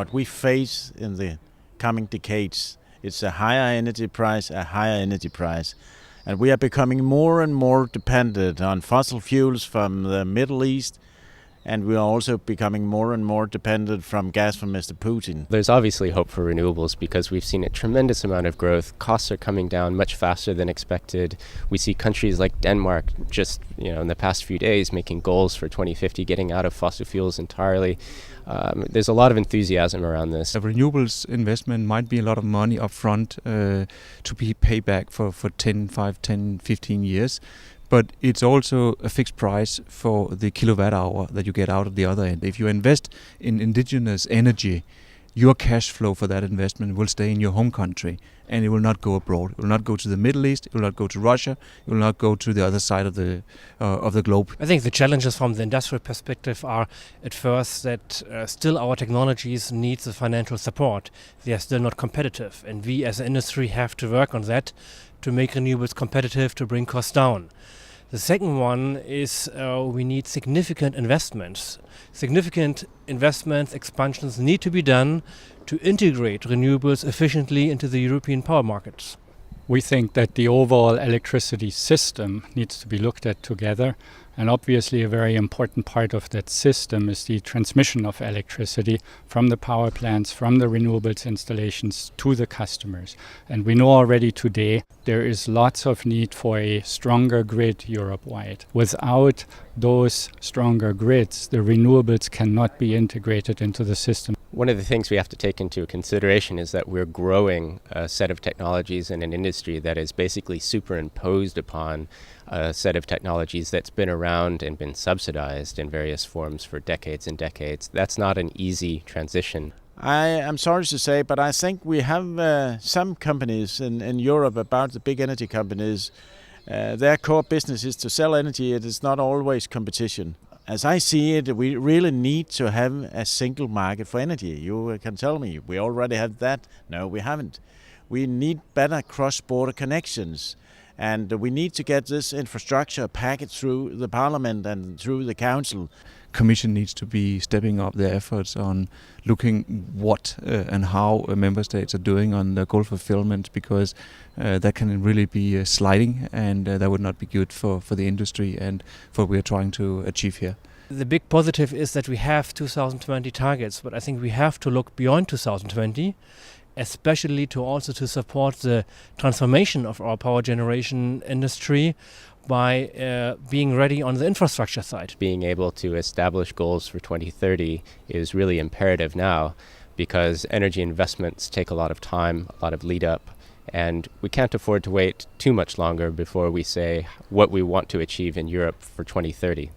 what we face in the coming decades. It's a higher energy price. And we are becoming more and more dependent on fossil fuels from the Middle East, and we are also becoming more and more dependent from gas from Mr. Putin. There's obviously hope for renewables because we've seen a tremendous amount of growth. Costs are coming down much faster than expected. We see countries like Denmark just, in the past few days making goals for 2050, getting out of fossil fuels entirely. There's a lot of enthusiasm around this. A renewables investment might be a lot of money up front to be paid back for 5, 10, 15 years. But it's also a fixed price for the kilowatt hour that you get out of the other end. If you invest in indigenous energy, your cash flow for that investment will stay in your home country and it will not go abroad. It will not go to the Middle East, it will not go to Russia, it will not go to the other side of the globe. I think the challenges from the industrial perspective are at first that still our technologies need the financial support. They are still not competitive, and we as an industry have to work on that to make renewables competitive, to bring costs down. The second one is we need significant investments. Significant investments, expansions need to be done to integrate renewables efficiently into the European power markets. We think that the overall electricity system needs to be looked at together. And obviously a very important part of that system is the transmission of electricity from the power plants, from the renewables installations to the customers. And we know already today there is lots of need for a stronger grid Europe-wide. Without those stronger grids, the renewables cannot be integrated into the system. One of the things we have to take into consideration is that we're growing a set of technologies in an industry that is basically superimposed upon a set of technologies that's been around and been subsidized in various forms for decades and decades. That's not an easy transition. I am sorry to say, but I think we have some companies in Europe, about the big energy companies, their core business is to sell energy. It is not always competition. As I see it, we really need to have a single market for energy. You can tell me, we already have that. No, we haven't. We need better cross-border connections. And we need to get this infrastructure packaged through the Parliament and through the Council. Commission needs to be stepping up their efforts on looking what and how member states are doing on the goal fulfillment, because that can really be sliding, and that would not be good for the industry and for what we are trying to achieve here. The big positive is that we have 2020 targets, but I think we have to look beyond 2020, especially to support the transformation of our power generation industry by being ready on the infrastructure side. Being able to establish goals for 2030 is really imperative now, because energy investments take a lot of time, a lot of lead up, and we can't afford to wait too much longer before we say what we want to achieve in Europe for 2030.